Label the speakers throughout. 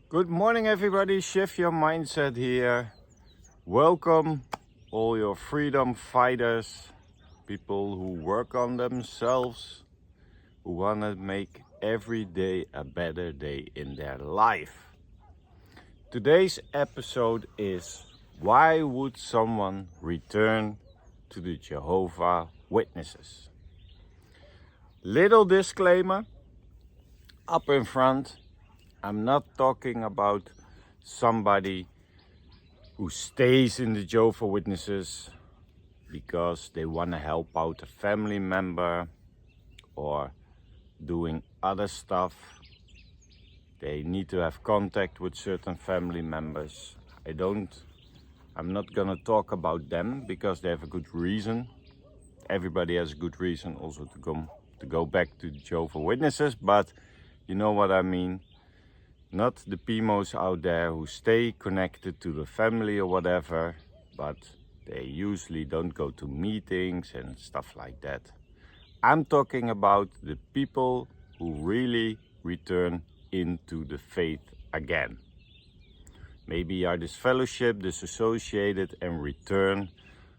Speaker 1: Good morning, everybody. Shift your mindset here. Welcome, all your freedom fighters, people who work on themselves, who want to make every day a better day in their life. Today's episode is why would someone return to the Jehovah Witnesses? Little disclaimer up in front. I'm not talking about somebody who stays in the Jehovah Witnesses because they want to help out a family member or doing other stuff. They need to have contact with certain family members. I'm not gonna talk about them because they have a good reason. Everybody has a good reason also to go back to the Jehovah Witnesses, but you know what I mean. Not the PMOs out there who stay connected to the family or whatever, but they usually don't go to meetings and stuff like that. I'm talking about the people who really return into the faith again. Maybe are disfellowship, disassociated, and return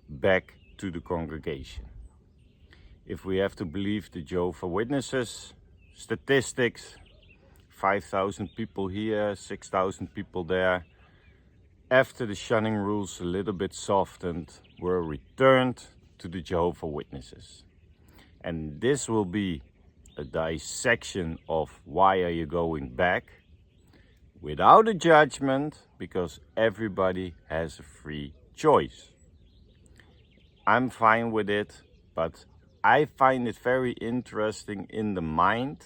Speaker 1: back to the congregation. If we have to believe the Jehovah Witnesses statistics, 5,000 people here, 6,000 people there. After the shunning rules a little bit softened, were returned to the Jehovah Witnesses. And this will be a dissection of why are you going back, without a judgment, because everybody has a free choice. I'm fine with it, but I find it very interesting in the mind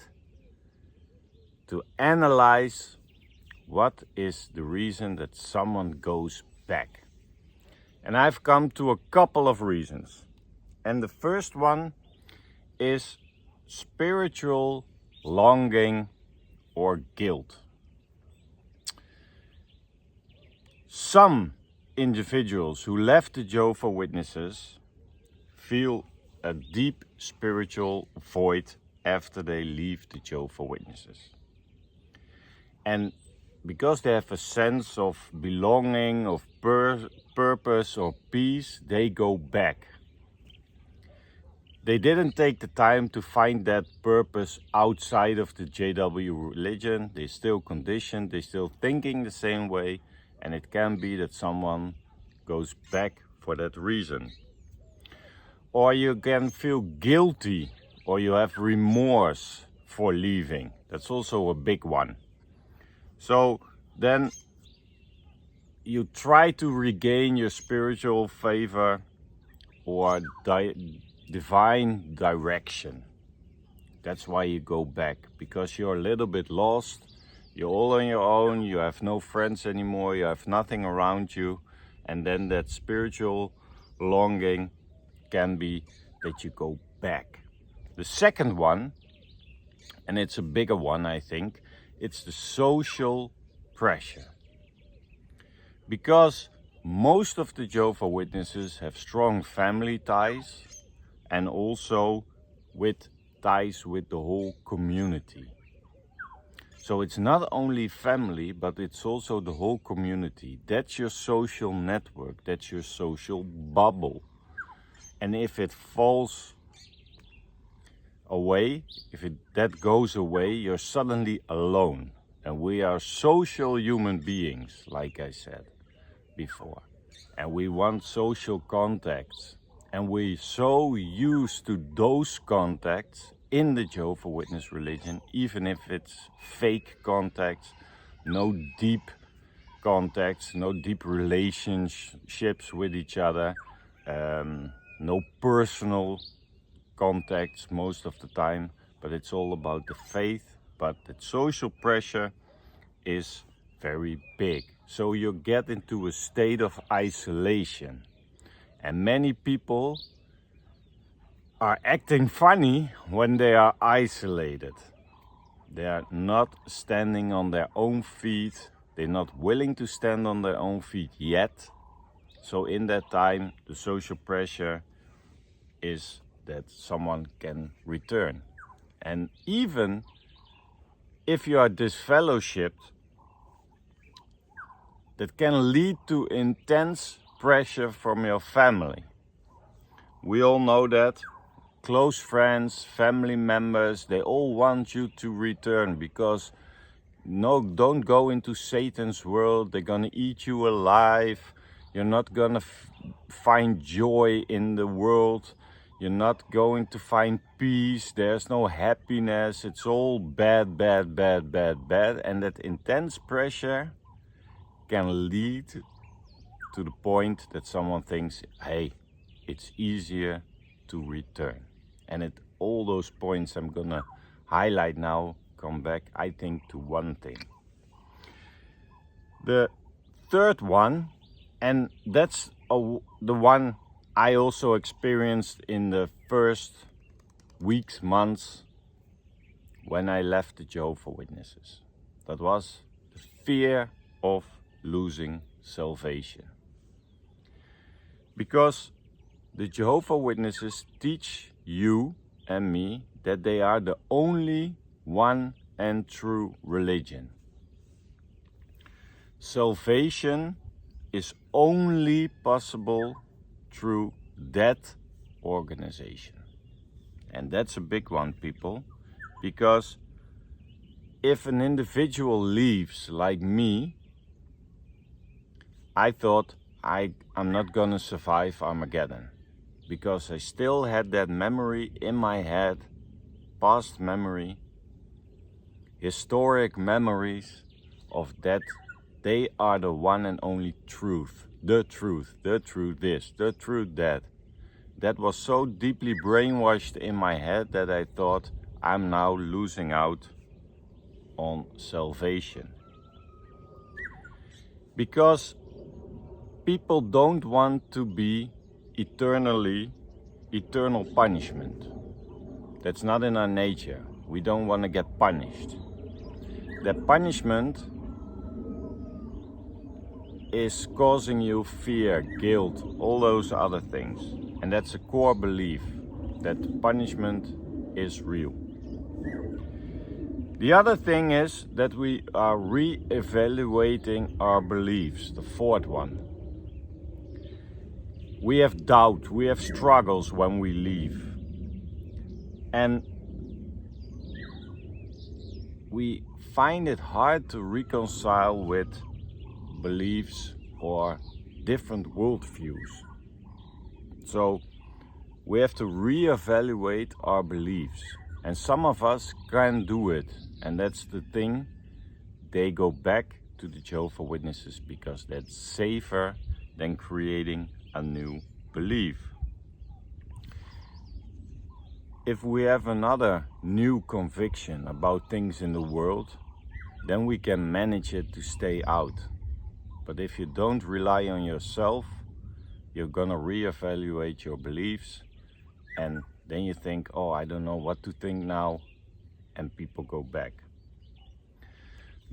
Speaker 1: to analyze what is the reason that someone goes back. And I've come to a couple of reasons. And the first one is spiritual longing or guilt. Some individuals who left the Jehovah Witnesses feel a deep spiritual void after they leave the Jehovah Witnesses. And because they have a sense of belonging, of purpose or peace, they go back. They didn't take the time to find that purpose outside of the JW religion. They're still conditioned, they're still thinking the same way, and it can be that someone goes back for that reason. Or you can feel guilty, or you have remorse for leaving. That's also a big one. So then you try to regain your spiritual favor or divine direction. That's why you go back, because you're a little bit lost. You're all on your own. You have no friends anymore. You have nothing around you. And then that spiritual longing can be that you go back. The second one, and it's a bigger one, I think, it's the social pressure. Because most of the Jehovah Witnesses have strong family ties and also with ties with the whole community. So it's not only family, but it's also the whole community. That's your social network, that's your social bubble. And if it falls away, that goes away, you're suddenly alone. And we are social human beings, like I said before. And we want social contacts. And we're so used to those contacts in the Jehovah Witness religion, even if it's fake contacts, no deep contacts, no deep relationships with each other, no personal contacts most of the time, but it's all about the faith. But the social pressure is very big. So you get into a state of isolation. And many people are acting funny when they are isolated. They are not standing on their own feet. They're not willing to stand on their own feet yet. So in that time, the social pressure is that someone can return. And even if you are disfellowshipped, that can lead to intense pressure from your family. We all know that. Close friends, family members, they all want you to return because no, don't go into Satan's world. They're gonna eat you alive. You're not gonna find joy in the world. You're not going to find peace. There's no happiness. It's all bad, bad, bad, bad, bad. And that intense pressure can lead to the point that someone thinks, hey, it's easier to return. And at all those points I'm gonna highlight now come back, I think, to one thing. The third one, and that's the one I also experienced in the first weeks, months when I left the Jehovah Witnesses. That was the fear of losing salvation. Because the Jehovah Witnesses teach you and me that they are the only one and true religion. Salvation is only possible through that organization. And that's a big one, people, because if an individual leaves like me, I thought I'm not gonna survive Armageddon, because I still had that memory in my head, past memory, historic memories of that they are the one and only truth, the truth this, the truth that. That was so deeply brainwashed in my head that I thought I'm now losing out on salvation. Because people don't want to be eternal punishment. That's not in our nature. We don't want to get punished. That punishment is causing you fear, guilt, all those other things. And that's a core belief, that punishment is real. The other thing is that we are re-evaluating our beliefs, the fourth one. We have doubt, we have struggles when we leave. And we find it hard to reconcile with beliefs or different worldviews. So we have to reevaluate our beliefs. And some of us can do it. And that's the thing. They go back to the Jehovah Witnesses because that's safer than creating a new belief. If we have another new conviction about things in the world, then we can manage it to stay out. But if you don't rely on yourself, you're gonna reevaluate your beliefs, and then you think, oh, I don't know what to think now, and people go back.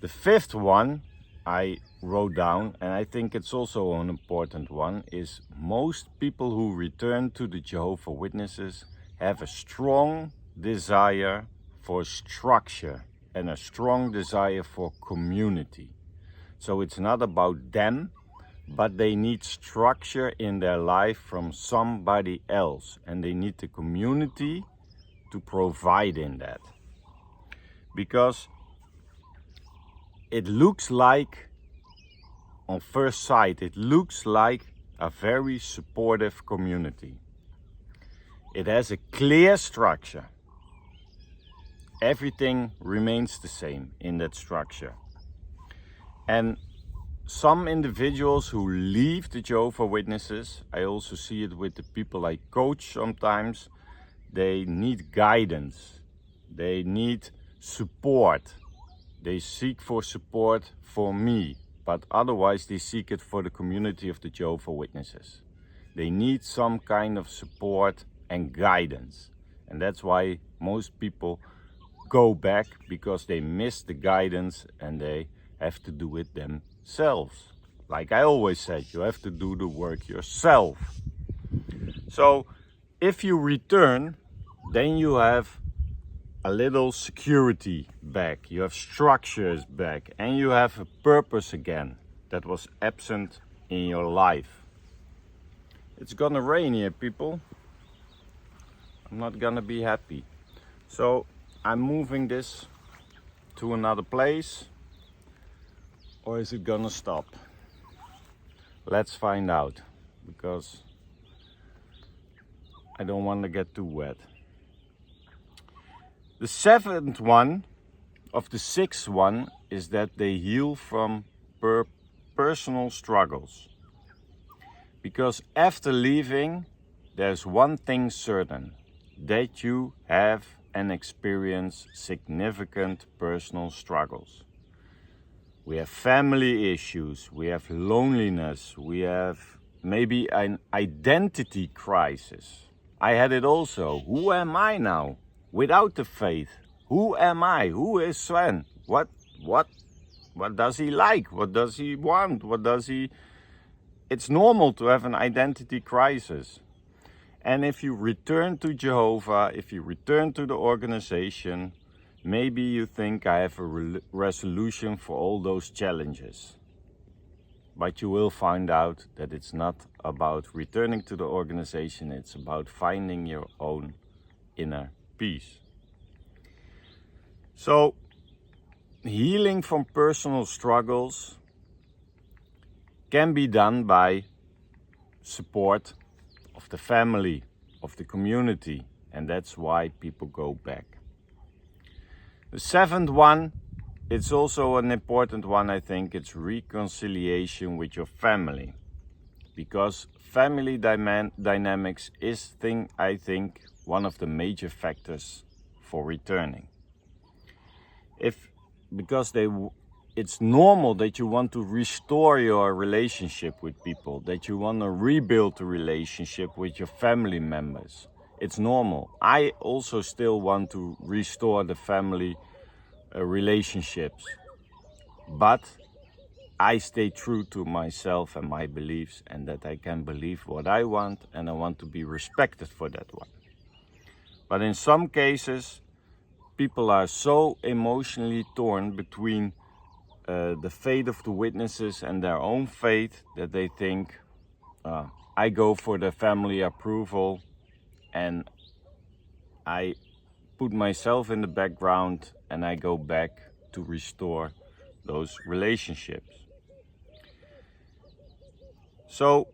Speaker 1: The fifth one I wrote down, and I think it's also an important one, is most people who return to the Jehovah Witnesses have a strong desire for structure and a strong desire for community. So it's not about them, but they need structure in their life from somebody else, and they need the community to provide in that. Because it looks like, on first sight, it looks like a very supportive community. It has a clear structure. Everything remains the same in that structure. And some individuals who leave the Jehovah Witnesses, I also see it with the people I coach sometimes, they need guidance. They need support. They seek for support for me, but otherwise they seek it for the community of the Jehovah Witnesses. They need some kind of support and guidance. And that's why most people go back, because they miss the guidance and they have to do it themselves. Like I always said, you have to do the work yourself. So if you return, then you have a little security back, you have structures back, and you have a purpose again. that was absent in your life. It's gonna rain here, people. I'm not gonna be happy. So I'm moving this to another place, or is it gonna stop? Let's find out, because I don't want to get too wet. The seventh one of the sixth one is that they heal from personal struggles. Because after leaving, there's one thing certain, that you have and experience significant personal struggles. We have family issues, we have loneliness, we have maybe an identity crisis. I had it also. Who am I now? Without the faith, who am I? Who is Sven? What does he like? What does he want? It's normal to have an identity crisis. And if you return to Jehovah, if you return to the organization, maybe you think I have a resolution for all those challenges. But you will find out that it's not about returning to the organization, it's about finding your own inner peace. So, healing from personal struggles can be done by support of the family, of the community, and that's why people go back. The seventh one, it's also an important one, I think. It's reconciliation with your family, because family dynamics is, I think, one of the major factors for returning. It's normal that you want to restore your relationship with people, that you want to rebuild the relationship with your family members. It's normal. I also still want to restore the family relationships, but I stay true to myself and my beliefs, and that I can believe what I want, and I want to be respected for that one. But in some cases, people are so emotionally torn between the faith of the witnesses and their own faith that they think, I go for the family approval and I put myself in the background and I go back to restore those relationships. So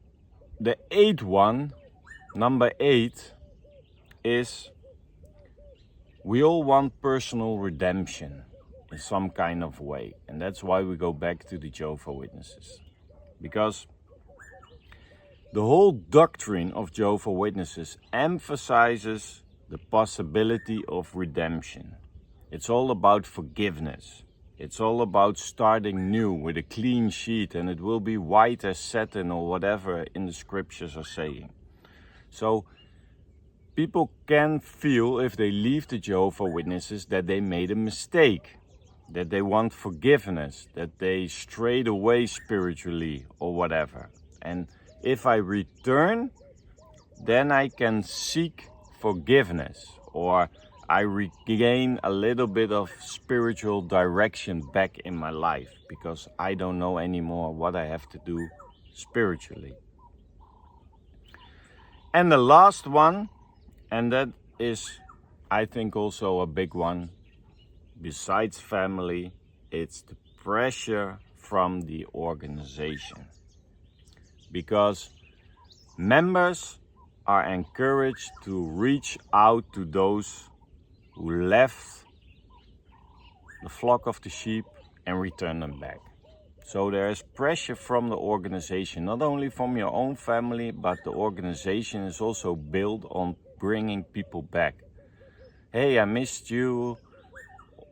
Speaker 1: the eighth one, number 8, is we all want personal redemption in some kind of way. And that's why we go back to the Jehovah Witnesses. Because the whole doctrine of Jehovah Witnesses emphasizes the possibility of redemption. It's all about forgiveness. It's all about starting new with a clean sheet, and it will be white as satin or whatever in the scriptures are saying. So people can feel, if they leave the Jehovah Witnesses, that they made a mistake, that they want forgiveness, that they strayed away spiritually or whatever. And if I return, then I can seek forgiveness, or I regain a little bit of spiritual direction back in my life, because I don't know anymore what I have to do spiritually. And the last one, and that is, I think, also a big one, besides family, it's the pressure from the organization. Because members are encouraged to reach out to those who left the flock of the sheep and return them back. So there is pressure from the organization, not only from your own family, but the organization is also built on bringing people back. Hey, I missed you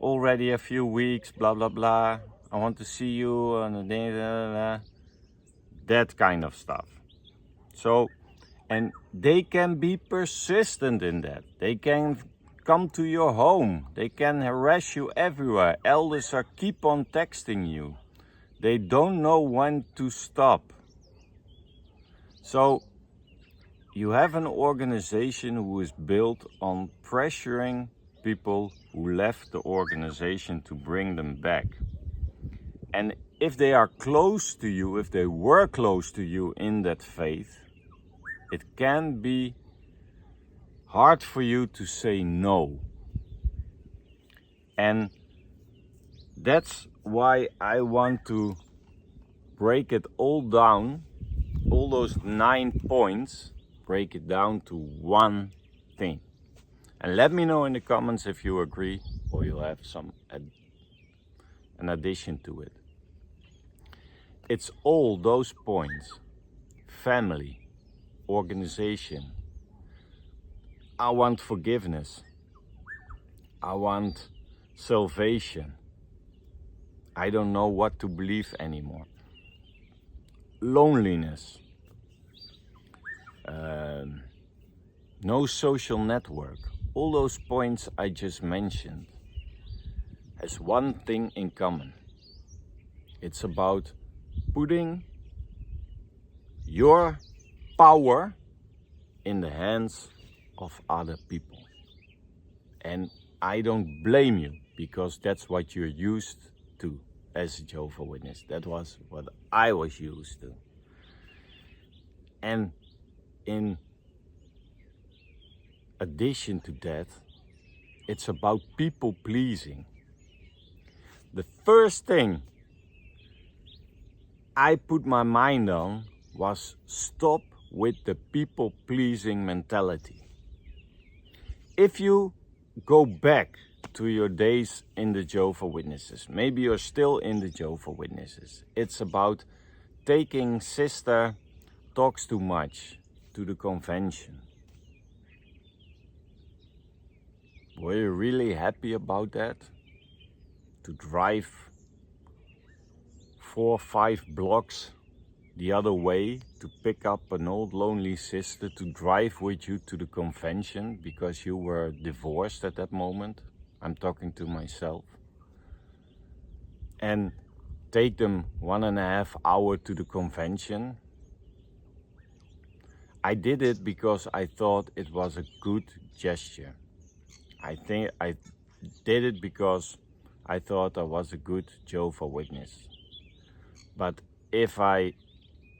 Speaker 1: already a few weeks, blah, blah, blah. I want to see you, and that kind of stuff. So, and they can be persistent in that. They can come to your home. They can harass you everywhere. Elders are keep on texting you. They don't know when to stop. So you have an organization who is built on pressuring people who left the organization to bring them back. And if they are close to you, if they were close to you in that faith, it can be hard for you to say no. And that's why I want to break it all down, all those 9 points, break it down to one thing. And let me know in the comments if you agree or you'll have an addition to it. It's all those points: family, organization. I want forgiveness. I want salvation. I don't know what to believe anymore. Loneliness. No social network. All those points I just mentioned has one thing in common. It's about putting your power in the hands of other people. And I don't blame you, because that's what you're used to as a Jehovah Witness. That was what I was used to. And in addition to that, it's about people pleasing. The first thing I put my mind on was stop with the people pleasing mentality. If you go back to your days in the Jehovah Witnesses, maybe you're still in the Jehovah Witnesses, it's about taking Sister Talks Too Much to the convention. Were you really happy about that? To drive 4 or 5 blocks the other way to pick up an old lonely sister to drive with you to the convention because you were divorced at that moment? I'm talking to myself. And take them 1.5 hours to the convention. I did it because I thought it was a good gesture. I think I did it because I thought I was a good Jehovah Witness. But if I,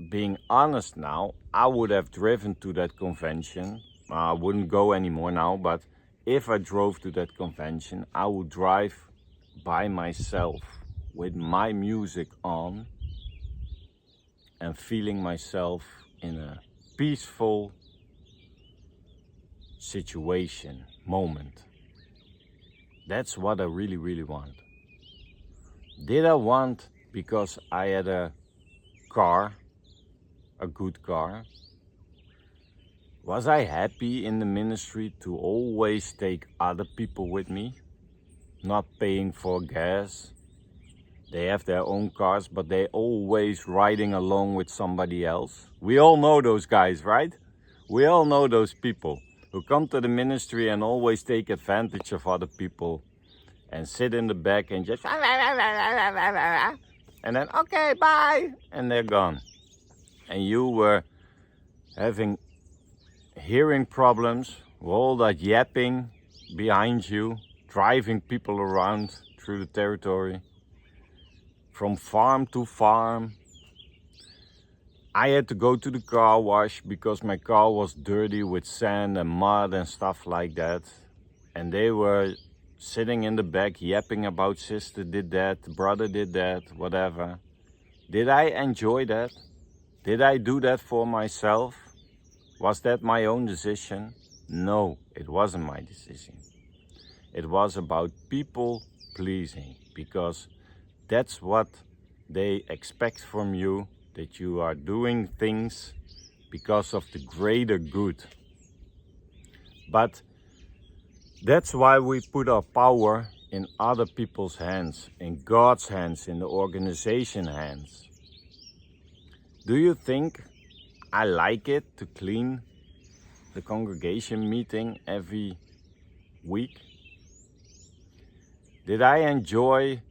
Speaker 1: being honest now, I would have driven to that convention. I wouldn't go anymore now, but if I drove to that convention, I would drive by myself with my music on and feeling myself in a peaceful situation, moment. That's what I really, really want. Did I want because I had a car, a good car? Was I happy in the ministry to always take other people with me? Not paying for gas. They have their own cars, but they always riding along with somebody else. We all know those guys, right? We all know those people who come to the ministry and always take advantage of other people and sit in the back and just and then okay, bye, and they're gone. And you were having hearing problems, all that yapping behind you, driving people around through the territory, from farm to farm. I had to go to the car wash because my car was dirty with sand and mud and stuff like that. And they were sitting in the back yapping about sister did that, brother did that, whatever. Did I enjoy that? Did I do that for myself? Was that my own decision? No, it wasn't my decision. It was about people pleasing, because that's what they expect from you, that you are doing things because of the greater good. But that's why we put our power in other people's hands, in God's hands, in the organization hands. Do you think I like it to clean the congregation meeting every week? Did I enjoy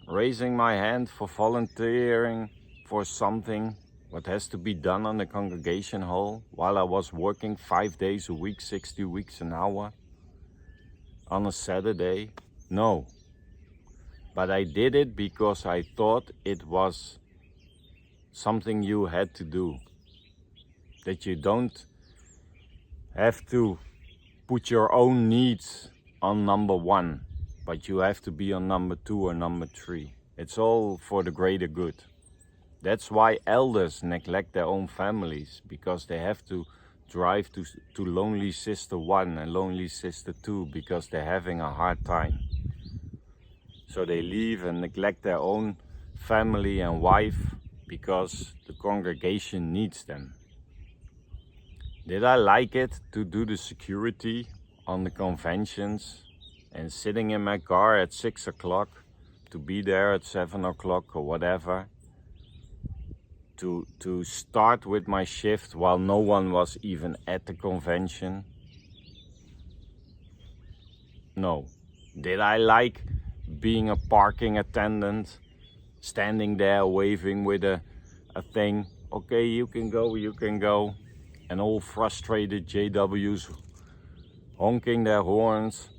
Speaker 1: raising my hand for volunteering for something what has to be done on the congregation hall while I was working 5 days a week, 60 weeks an hour on a Saturday? No. But I did it because I thought it was something you had to do. That you don't have to put your own needs on number one, but you have to be on number two or number three. It's all for the greater good. That's why elders neglect their own families, because they have to drive to lonely sister 1 and lonely sister 2 because they're having a hard time. So they leave and neglect their own family and wife because the congregation needs them. Did I like it to do the security on the conventions and sitting in my car at 6 o'clock to be there at 7 o'clock or whatever? To start with my shift while no one was even at the convention? No. Did I like being a parking attendant, standing there waving with a thing, okay, you can go, and all frustrated JWs honking their horns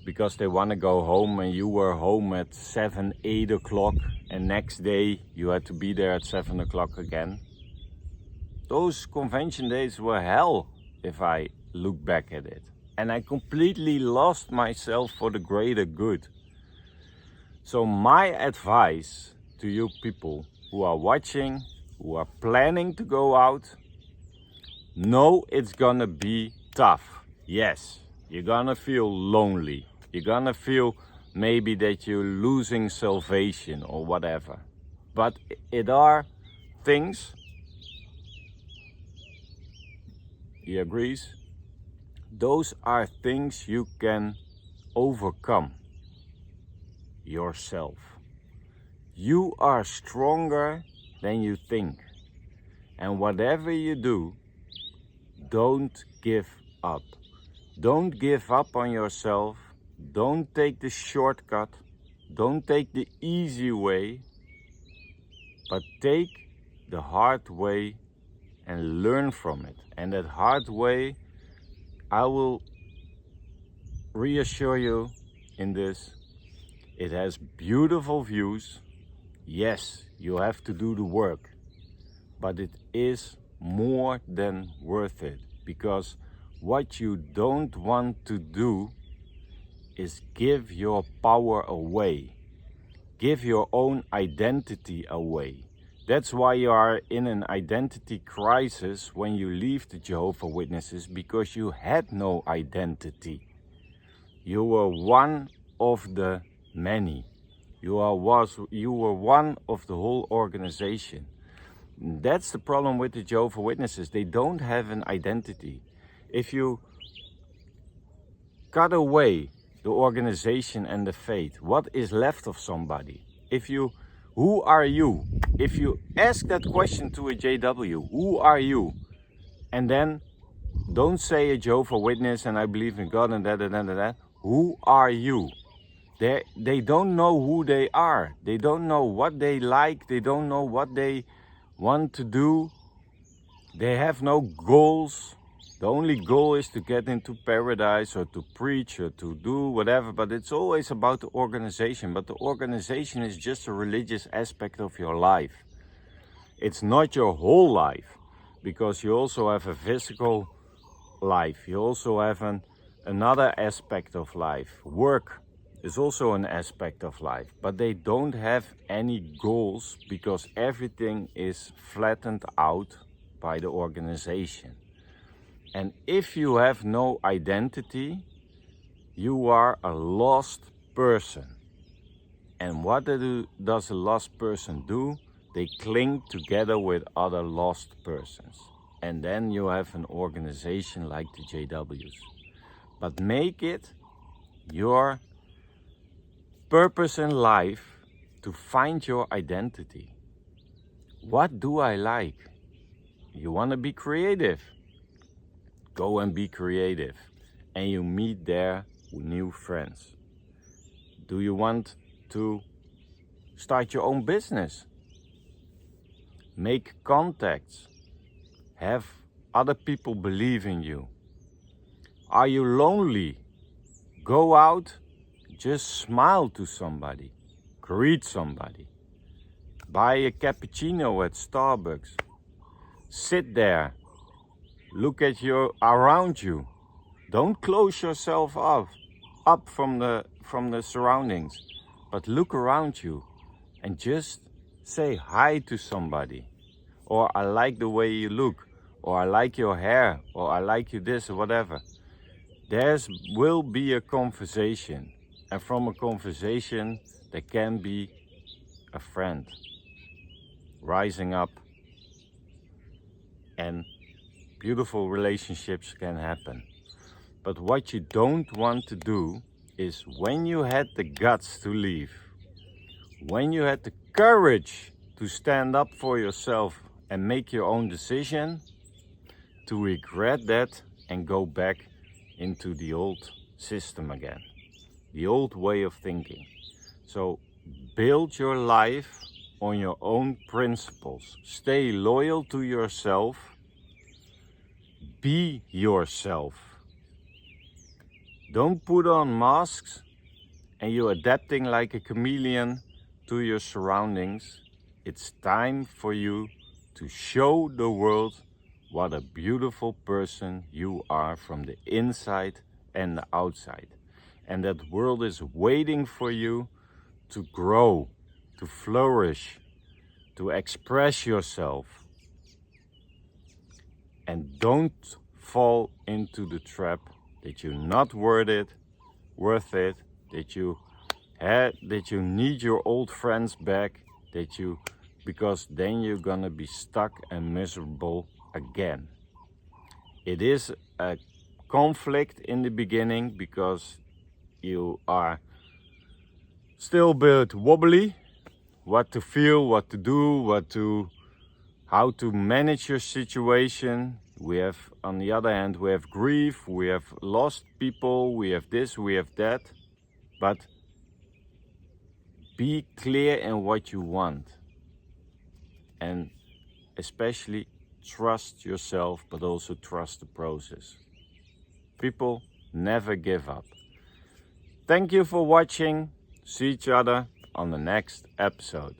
Speaker 1: because they want to go home, and you were home at 7, 8 o'clock, and next day you had to be there at 7 o'clock again? Those convention days were hell if I look back at it. And I completely lost myself for the greater good. So my advice to you people who are watching, who are planning to go out, know it's gonna be tough. Yes, you're gonna feel lonely. You're gonna feel maybe that you're losing salvation or whatever. But it are things, he agrees, those are things you can overcome yourself. You are stronger than you think. And whatever you do, don't give up. Don't give up on yourself. Don't take the shortcut. Don't take the easy way, but take the hard way and learn from it. And that hard way, I will reassure you in this, it has beautiful views. Yes, you have to do the work, but it is more than worth it, because what you don't want to do is give your power away, give your own identity away. That's why you are in an identity crisis when you leave the Jehovah Witnesses, because you had no identity. You were one of the many. You were one of the whole organization. That's the problem with the Jehovah Witnesses. They don't have an identity. If you cut away the organization and the faith, what is left of somebody? Who are you? If you ask that question to a JW, who are you? And then don't say a Jehovah Witness and I believe in God and that. Who are you? They don't know who they are. They don't know what they like. They don't know what they want to do. They have no goals. The only goal is to get into paradise or to preach or to do whatever, but it's always about the organization. But the organization is just a religious aspect of your life. It's not your whole life, because you also have a physical life. You also have another aspect of life. Work is also an aspect of life, but they don't have any goals because everything is flattened out by the organization. And if you have no identity, you are a lost person. And what does a lost person do? They cling together with other lost persons. And then you have an organization like the JWs. But make it your purpose in life to find your identity. What do I like? You want to be creative? Go and be creative, and you meet there new friends. Do you want to start your own business? Make contacts. Have other people believe in you. Are you lonely? Go out, just smile to somebody. Greet somebody. Buy a cappuccino at Starbucks. Sit there. Look at around you. Don't close yourself up from the surroundings, but look around you and just say hi to somebody. Or I like the way you look, or I like your hair, or I like you this, or whatever. There will be a conversation, and from a conversation there can be a friend rising up, and beautiful relationships can happen. But what you don't want to do is, when you had the guts to leave, when you had the courage to stand up for yourself and make your own decision, to regret that and go back into the old system again, the old way of thinking. So build your life on your own principles. Stay loyal to yourself. Be yourself. Don't put on masks and you're adapting like a chameleon to your surroundings. It's time for you to show the world what a beautiful person you are from the inside and the outside. And that world is waiting for you to grow, to flourish, to express yourself. And don't fall into the trap that you're not worth it, that you need your old friends back, because then you're gonna be stuck and miserable again. It is a conflict in the beginning because you are still a bit wobbly, what to feel, what to do, how to manage your situation. We have, on the other hand, we have grief, we have lost people, we have this, we have that. But be clear in what you want. And especially trust yourself, but also trust the process. People never give up. Thank you for watching. See each other on the next episode.